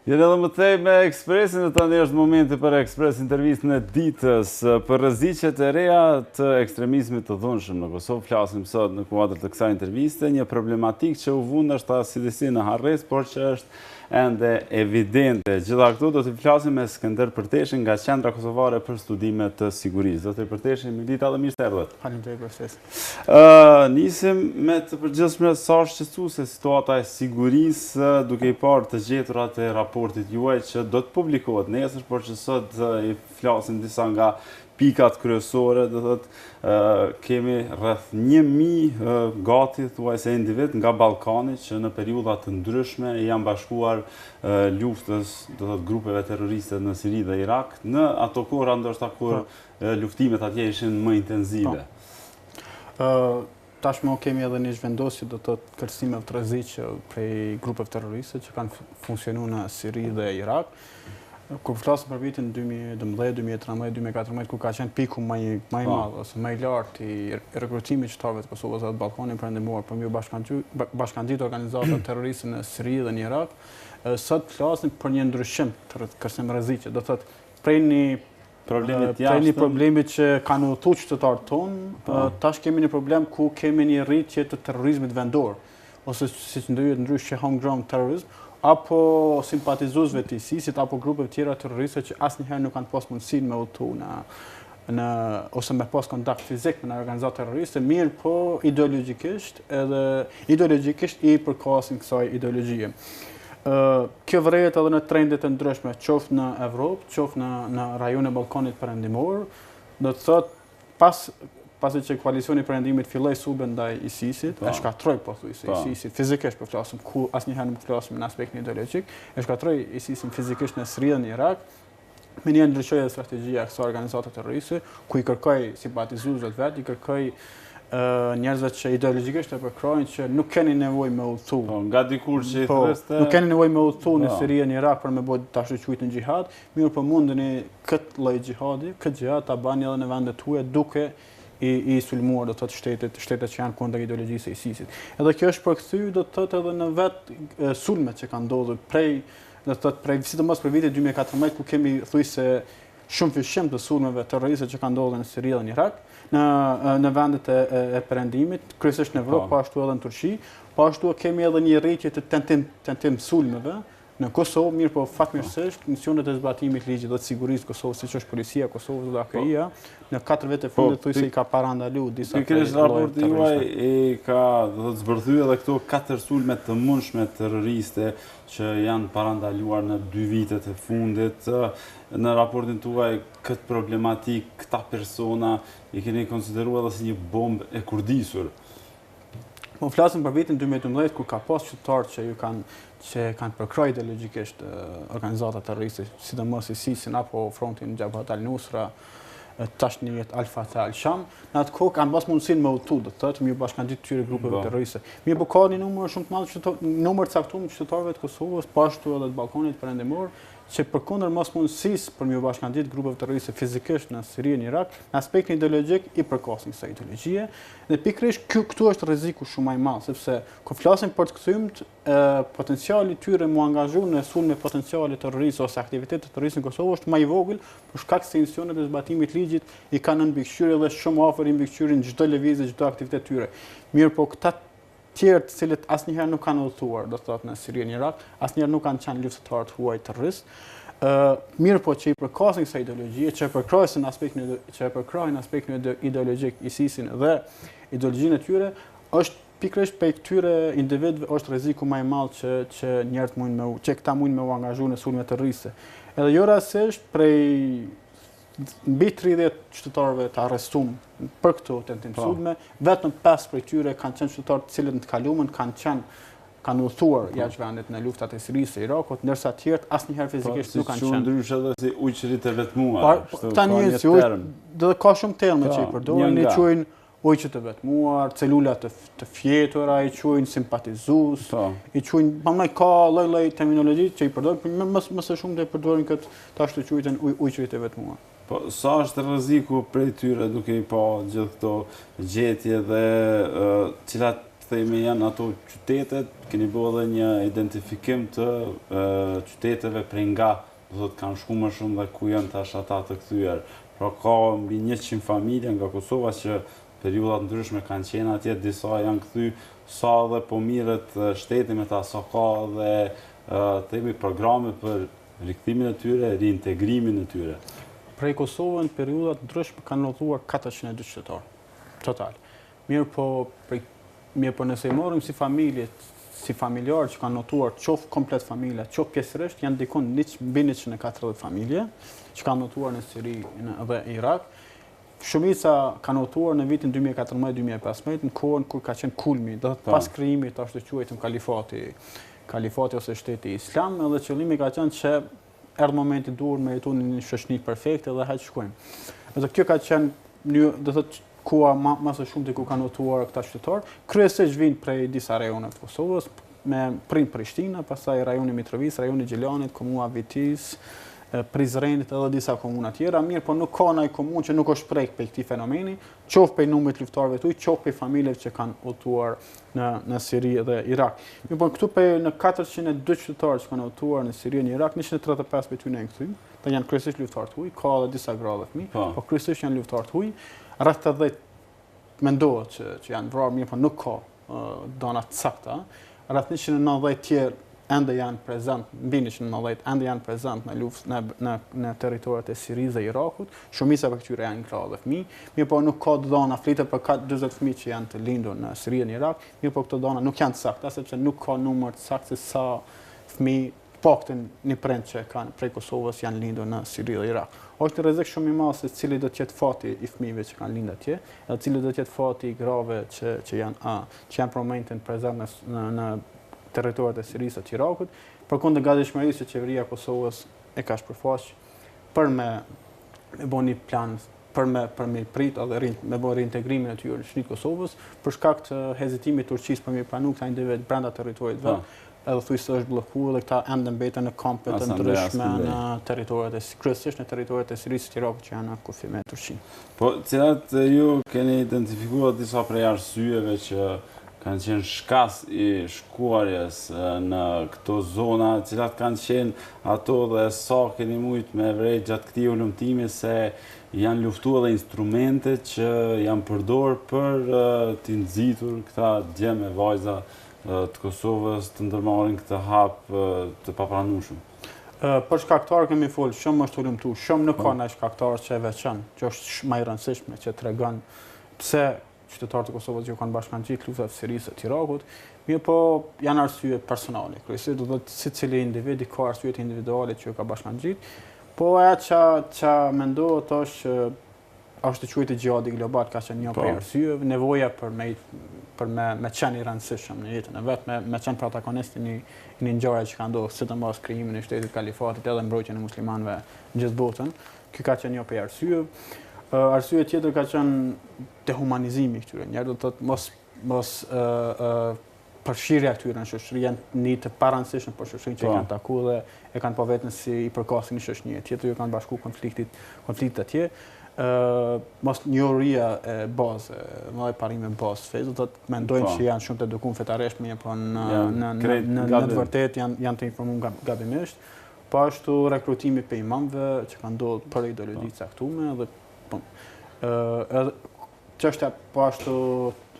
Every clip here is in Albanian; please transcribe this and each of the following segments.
Jene edhe më tej me Expressin dhe tani është momenti për Express Intervistën e ditës për rreziqet e reja të ekstremizmit të dhunshëm në Kosovë. Flasim sot në kuadër të kësaj interviste, një problematik që u vund është si në harres, por që është ende evidente. Gjitha këtu do të flasim me Skender Perteshi nga qendra kosovare për studime të sigurisë. Dr. Perteshi, mirëditë dhe mirë se erdhët. Faleminderit për ftesën. Nisim me të përgjithshme sa është shqetësuese situata e sigurisë, duke i parë të gjeturat e raportit juaj që do të publikohet nesër, por që sot i flasim disa nga pikat kryesore, do thotë kemi rreth 1000 gati thuajse individ nga Ballkani që në periudha të ndryshme janë bashkuar luftës, do thotë grupeve terroriste në Siri dhe Irak, në ato kohra ndoshta kur luftimet atje ishin më intensive. Tashmë kemi edhe një zhvendosje do të thotë kërcënime të rreziqe prej grupeve terroriste që kanë funksionuar në Siri dhe Irak. Kur flasim për vitin 2012, 2013, 2014, kur ka qenë piku më i madh ose më i lartë i rekrutimit të qytetarëve të Kosovës dhe të Ballkanit perëndimor për mbi bashkangjitur organizata terroriste në Siri dhe në Irak, sot flasim për një ndryshim të kërcënim rreziqe, do thotë prej një problemi që kanë udhëtuar qytetarët tonë, tash kemi një problem ku kemi një rritje të terrorizmit vendor, ose siç ndryhet ndryshe homegrown terrorism, apo simpatizuesve të ISIS-it apo grupeve tjera terroriste që asnjëherë nuk kanë pas mundësinë me udhëtu ose me pas kontakt fizik me organizata terroriste, mirë po ideologjikisht i përkasin kësaj ideologjie. Kjo vërehet edhe në trendet e ndryshme, qoftë në Evropë, qoftë në rajon e Ballkanit perëndimor, do të thotë pasi që koalicioni perëndimit filloi sube ndaj ISIS-it, e shkatroi pothuajse ISIS-it fizikisht po flasim, ku asnjëherë nuk flasim në aspektin ideologjik, e shkatroi ISIS-in fizikisht në Siri dhe në Irak, me një ndryshoi strategjia e kësaj organizate terroriste, ku i kërkoi simpatizuesve të vet, i kërkoi njerëzve që ideologjikisht e përkrojnë që nuk keni nevojë me udhëtu. Nga dikur që i thëreste... Nuk keni nevojë me udhëtu në Siri e në Irak për me bërë tash quajtur xhihad, mirë po mundeni këtë lloj xhihadi, këtë xhihad ta bani edhe në vendet tuaja duke i sulmuar do të thotë shtetet që janë kundër ideologjisë së ISIS-it. Edhe kjo është përkthyer do të thotë edhe në vetë sulmet që kanë ndodhur prej sidomos për vitin 2014 ku kemi thuajse shumë fishim të sulmeve terroriste që kanë ndodhur në Siri dhe në Irak, në vendet e perëndimit, kryesisht në Evropë, po ashtu edhe në Turqi, po ashtu kemi edhe një rritje të tentim sulmeve në Kosovë, mirë po fatmirësisht misionet e zbatimit ligjit dhe të sigurisë Kosovës, siç është policia e Kosovës dhe AKI-ja, në 4 vjet e fundit thuajse i ka parandaluar disa pikërisht raporti juaj i ka do të zbërthyer edhe këto 4 sulme të mundshme terroriste që janë parandaluar në 2 vitet e fundit. Në raportin tuaj këtë problematik, këta persona i keni konsideruar edhe si një bombë e kurdisur. Po flasim për vitin 2012 kur ka pas qytetarë që kanë përkryer ideologjikisht organizata terroriste, sidomos ISIS-in apo frontin Jabhat al-Nusra, tashnijët al-Fatah al-Sham, në atë kohë kanë pas mundësinë me udhëtu, do të thotë me bashkangjitur këtyre grupeve terroriste. Mirë po ka një numër shumë të madh numër caktuar të qytetarëve të Kosovës, po ashtu edhe të Ballkanit perëndimor, që përkundër mos mundësisë për me bashkangjitur grupeve terroriste fizikisht në Siri dhe Irak, në aspektin ideologjik i përkasin kësaj ideologjie, dhe pikërisht këtu është rreziku shumë më i madh, sepse kur flasim për të kthyer potenciali tyre mu angazhu në sulme potenciale terroriste ose aktivitete terroriste në Kosovë është më i vogël, për shkak se institucionet e zbatimit ligjit i kanë nënbikëqyrje dhe shumë afër i mbikëqyrin çdo lëvizje, çdo aktivitet tyre. Mirë po këta tjerë të cilët asnjëherë nuk kanë udhëtuar, do të thotë në Siri dhe Irak, asnjëherë nuk kanë qenë luftëtarë të huaj terrorist. Mirë po që i përkasin kësaj ideologjie, që e përkrojnë aspektin ideologjik ISIS-in dhe ideologjinë e tyre, është pikërisht për këtyre individëve është rreziku më i madh që këta mundin me u angazhu në sulme terroriste. Edhe jo rastësisht prej mbi 30 qytetarëve të arrestuar për këto tentim sulme, vetëm 5 prej tyre kanë qenë qytetarë të cilët në të kaluamën kanë udhëtuar jashtë vendit në luftat e Sirisë e Irakut, ndërsa të tjerët asnjëherë fizikisht nuk kanë qenë. Ndryshe edhe si ujqërit e vetmuar. Tani do ka shumë terma që i përdorin, i quajnë ujqët e vetmuar, celulat të fjetura, i quajnë simpatizues, i quajnë pamaj ka lloj terminologji që i përdorin, më së shumti e përdorin këtë tash të quajtën ujqërit e vetmuar. Po, sa është rreziku prej tyre duke i pa gjithë këto gjetje dhe cilat themi janë ato qytetet, keni bërë edhe një identifikim të qyteteve prej nga, do të kanë shku më shumë dhe ku janë tash ata të kthyer. Pra ka mbi 100 familje nga Kosova që periudat ndryshme kanë qenë atje, disa janë kthy, sa dhe po mirët shteti me ta, sa ka dhe themi programe për rikthimin e tyre, reintegrimin e tyre. Prej Kosovën, periudat ndryshme kanë notuar 402 qytetarë, total. Mirë po nëse i morëm si familje, si familjarë që kanë notuar qoftë komplet familja, qoftë pjesërisht, janë dikon mbi 140 familje që kanë notuar në Siri dhe Irak. Shumica kanë notuar në vitin 2014-2015, në kohën kur ka qenë kulmi, do të pas krijimit të ashtu quajtur kalifati ose shteti islam, edhe qëllimi ka qenë që erdhi momenti duhur me jetu në një shoqëri perfekte dhe hajt shkojmë. Edhe kjo ka qenë do thotë kua më së shumti ku kanë notuar këta qytetarë, kryesisht vinë prej disa rajoneve të Kosovës, me prind Prishtina, pastaj rajoni Mitrovic, rajoni Gjelanit, komuna Vitis, Prizrenit edhe disa komuna tjera, mirë, po nuk ka ndonjë komunë që nuk është prek për këtij fenomeni, qoftë për numrit luftarëve të huaj, qoftë për familjeve që kanë udhëtuar në Siri dhe Irak. Mirë, po këtu në 402 qytetarë që kanë udhëtuar në Siri dhe Irak, 135 prej tyre janë kthyer, dhe janë kryesisht luftarë të huaj, ka edhe disa gra dhe fëmijë, po kryesisht janë luftarë të huaj. Rreth 80 mendohet që janë vrarë, mirë, po nuk ka dana të sakta. Rreth 190 tjerë ende janë prezent, mbi 190 ende janë prezent në luftë në territoret e Sirisë dhe Irakut. Shumica për këtyre janë gra dhe fëmijë, mirë po nuk ka dana flitet për 40 fëmijë që janë të lindur në Siri dhe në Irak, mirë po këto dana nuk janë të sakta sepse nuk ka numër të saktë se sa fëmijë paktën një prind që kanë prej Kosovës janë lindur në Siri dhe Irak. Është një rrezik shumë i madh se cili do të jetë fati i fëmijëve që kanë lindur atje, edhe cili do të jetë fati i grave që janë për momentin prezent në territoret e Sirisë dhe të Irakut, përkundër gatishmërisë që qeveria e Kosovës e ka shpërfaq për me bënë një plan për me prit edhe me bërë reintegrimin e tyre në shoqërinë e Kosovës, për shkak të hezitimit të Turqisë për me pranu këta individ brenda territorit vet. Edhe thuj se është bllokuar dhe këta ende mbeten në kampe të ndryshme në territoret kryesisht në territoret e Sirisë të Irakut që janë në kufi me Turqinë. Po, cilat ju keni identifikuar disa prej arsyeve që kanë qenë shkas i shkuarjes në këto zona, cilat kanë qenë ato dhe sa keni mujt me vrej gjatë këtij ulëmtimi se janë luftuar dhe instrumente që janë përdorur për t'i nxitur këta djemë e vajza të Kosovës të ndërmarrin këtë hap të papranueshëm. Për shkaktar kemi folë, shumë është ulëmtuar, shumë nuk ka ndonjë shkaktar që e veçantë, që është më i rëndësishme që tregon pse qytetarët e Kosovës që kanë bashkangjitur luftën e Sirisë të Irakut, mirë po janë arsye personale. Kryesisht do të thotë secili individi ka arsye individuale që ka bashkangjitur, po ajo që mendohet është të quajtë gjihadi global, ka qenë një prej arsyeve, nevoja për me qenë i rëndësishëm në jetën e vet, me qenë protagonist në një ngjarje që ka ndodhur, sidomos krijimin e shtetit kalifatit edhe mbrojtjen e muslimanëve në gjithë botën. Ky ka qenë një prej arsyeve. Arsye tjetër ka qenë dehumanizimi i këtyre njerëzve, do të thotë mos përfshirja këtyre në shoqëri, janë një të parëndësishëm për shoqërinë që kanë takuar dhe e kanë pa vetën si i përkasin një shoqërie. Tjetër ju kanë bashku konfliktet atje. Mos njohuria e bazë, më e parime bazë fe, do të mendojnë që janë shumë të edukuar fetarisht, mirë po në të vërtetë janë të informuar gabimisht. Po ashtu rekrutimi për imamëve që kanë ndodhur për ideologji të caktuara dhe çështja po ashtu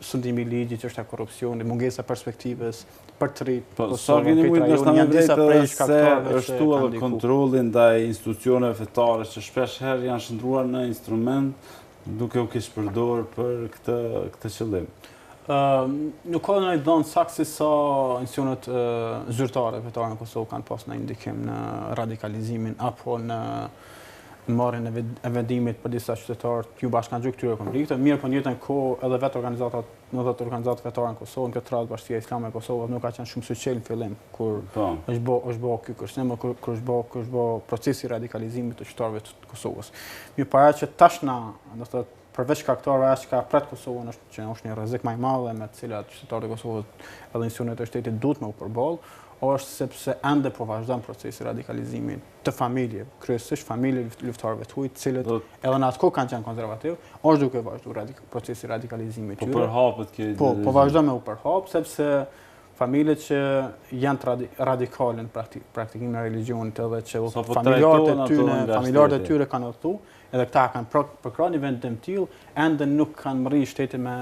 sundimi i ligjit, çështja e korrupsionit, mungesa perspektivës për të rritë. Po, sa keni mujtë ndoshta me drejtë se është edhe kontrolli ndaj institucioneve fetare që shpesh herë janë shndruar në instrument duke u keq përdorur për këtë qëllim. Nuk ka ndonjë dhënë saktë se sa institucionet zyrtare fetare në Kosovë kanë pas në ndikim në radikalizimin apo në marrjen e vendimit për disa qytetarë të bashkangjuar këtyre konflikteve, mirë po në njëjtën kohë edhe vetë organizatat fetare në Kosovë, në këtë radhë Bashkia Islame e Kosovës nuk ka qenë shumë suqel në fillim kur është bë ky kërcënim, kur është bë procesi i radikalizimit të qytetarëve të Kosovës. Mirë para që tashna, do të thotë përveç shkaktarëve që ka pret Kosovën është një rrezik më i madh me të cilat qytetarët e Kosovës edhe institucionet e shtetit duhet me u përballë, është sepse ende po vazhdon procesi radikalizimit të familje, kryesisht familje luftarëve të huaj, të cilët edhe në atë kohë kanë qenë konservativ, është duke vazhduar procesi radikalizimit të tyre. Po përhapet kjo. Po vazhdon me u përhap sepse familjet që janë radikale në praktikimin e religionit edhe që familjarët e tyre kanë udhëtu, edhe këta kanë përkrahur një vendim të tillë, ende nuk kanë mërri shteti me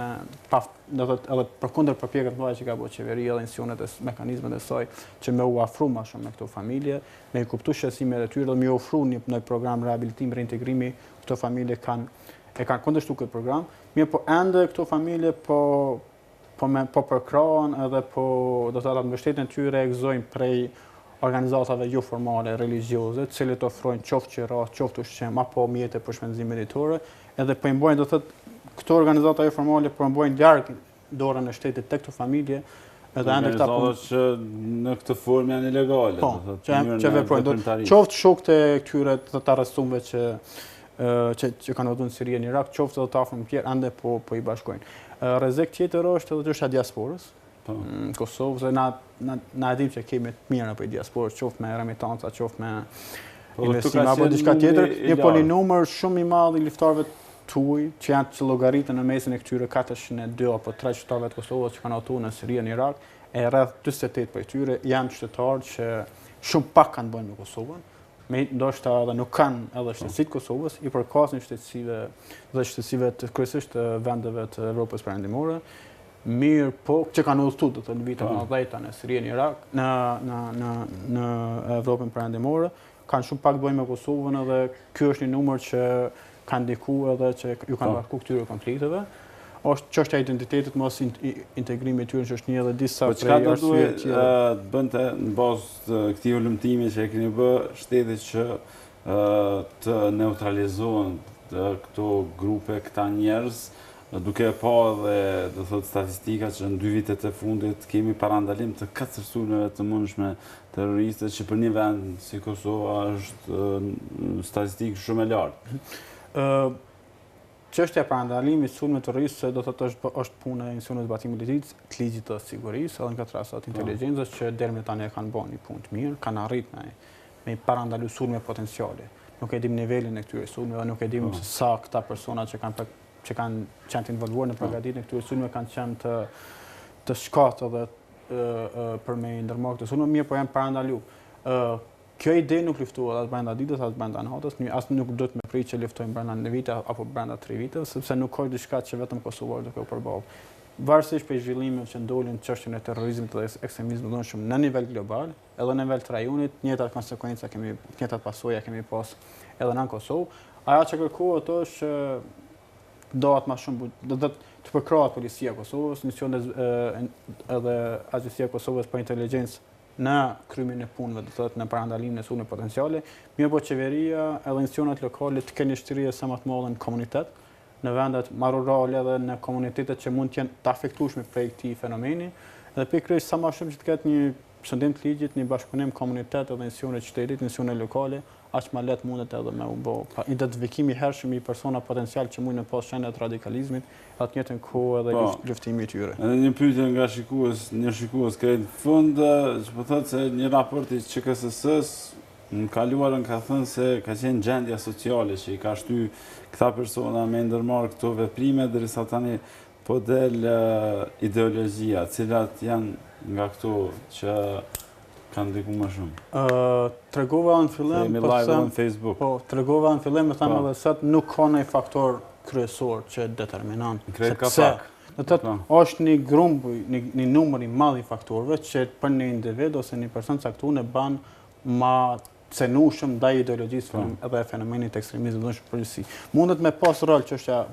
edhe përkundër përpjekjeve të mëdha që ka bërë qeveria dhe institucionet e mekanizmet e saj që me u afru më shumë me këto familje, me i kuptu shqetësimet e tyre dhe me u ofru një program rehabilitim, reintegrimi, këto familje kanë kundërshtu këtë program, mirë po ende këto familje po përkrahen edhe do të thotë mbështetjen e tyre e gëzojnë prej organizatave jo formale religjioze, të cilët ofrojnë qoftë qira, qoftë ushqim apo mjete për shpenzim mjedisor, edhe po i mbajnë do të thotë këto organizata jo formale po mbajnë larg dorën e shtetit tek këto familje, edhe ende këta që në këtë formë janë ilegale, do të thotë që veprojnë qoftë shokët e këtyre të arrestuarve që kanë udhëtuar në Siri në Irak, qoftë edhe të afërm tjerë, ende po i bashkojnë. Rrezik tjetër është edhe çështja e diasporës. Në Kosovë, se na e dim që kemi të mira për diasporës, qoftë me remitanca, qoftë me investime apo diçka tjetër, po një numër shumë i madh i luftarëve tuaj që janë që llogaritën në mesin e këtyre 402 apo 3 qytetarëve të Kosovës që kanë udhëtuar në Siri në Irak, e rreth 48 prej tyre janë qytetarë që shumë pak kanë bënë në Kosovën, ndoshta edhe nuk kanë edhe shtësitë Kosovës, i përkasin shtësive të kryesisht të vendeve të Evropës Perëndimore, mirë po që kanë udhëtuar në vitet 90 në Siri në Irak, në Evropën Perëndimore, kanë shumë pak të bëjnë me Kosovën edhe ky është një numër që kanë ndikuar edhe që ju kanë bashkuar këtyre konflikteve. Është çështja e identitetit mos integrimi i tyre që është një edhe disa prej arsyeve që bënte në bazë të këtij ulëmtimi që e keni bë shteti që të neutralizohen këto grupe, këta njerëz, duke pa dhe do thotë statistika që në 2 vitet e fundit kemi parandalim të 4 sulmeve të mundshme terroriste që për një vend si Kosova është statistikë shumë e lartë. Çështja e parandalimit sulmeve terroriste do thotë është punë e institucioneve të zbatimit të ligjit të sigurisë, edhe në këtë rast të inteligjencës që deri më tani kanë bërë një punë të mirë, kanë arritur me parandalu sulme potenciale. Nuk e dim nivelin e këtyre sulmeve, nuk e dim sa këta persona që kanë qenë involvuar në përgatitjen e këtyre sulmeve kanë qenë të shkatë edhe për me ndërmarrë këto sulme, mirë po janë parandalu. Kjo ide nuk luftohet as brenda ditës as brenda natës, as nuk do të më prit që luftojmë brenda një vite apo brenda 3 viteve, sepse nuk ka diçka që vetëm kosovarët do të përballë. Varësisht për zhvillimet që ndolin në çështjen e terrorizmit dhe ekstremizmit dhunshëm në nivel global, edhe në nivel të rajonit, njëjtat konsekwenca kemi, njëjtat pasoja kemi pas edhe në Kosovë. Ajo që kërkohet është dohet më shumë do të përkrahet policia e Kosovës, institucionet edhe Agjencia e Kosovës për inteligjencë në kryimin e punëve, do thotë në parandalimin e sulmeve potenciale, mirë po qeveria edhe institucionet lokale të kenë shtrirje sa më të madhe në komunitet, në vendet më rurale dhe në komunitetet që mund të jenë të afektueshme prej këtij fenomeni, dhe pikërisht sa më shumë që të ketë një shëndim të ligjit, një bashkëpunim komunitet edhe institucione të shtetit, institucione lokale, aq më lehtë mundet edhe me u bë identifikimi i hershëm i persona potencial që mund të pas shenjat të radikalizmit, atë njëjtën kohë edhe luftimi i tyre. Edhe një pyetje nga shikues krejt në fund, që po thotë se një raport i QKSS në kaluarën ka thënë se ka qenë gjendja sociale që i ka shty këta persona me ndërmarrë këto veprime, derisa tani po del ideologjia, cilat janë nga këto që kanë ndiku më shumë. Tregova në fillim në Facebook. Po, tregova në fillim, më thamë edhe sot nuk ka ndonjë faktor kryesor që determinon. Sepse do të thotë është një grumbull, një numër i madh i faktorëve që për një individ ose një person caktuar e bën më cenueshëm ndaj ideologjisë edhe fenomenit të ekstremizmit dhunshëm përgjithësi. Mundet me pas rol çështja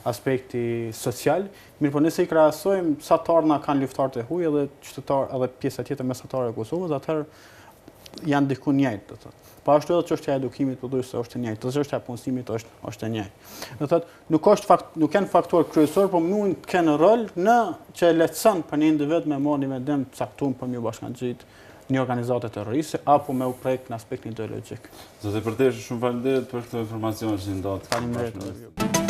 aspekti social, mirë po nëse i krahasojmë sa tarna kanë luftarët e huaj edhe qytetarë edhe pjesa tjetër mesatare e Kosovës, atëherë janë diku njëjtë, do thotë. Po ashtu edhe çështja e edukimit pothuajse është e njëjtë, çështja e punësimit është e njëjtë. Do thotë nuk kanë faktor kryesor, por mund të kenë rol në që lehtëson për një individ me marrë një vendim të caktuar për një bashkangjitë një organizate terroriste apo me u prek në aspektin ideologjik. Zoti Perteshi, shumë faleminderit për këtë informacion që ndohet. Faleminderit.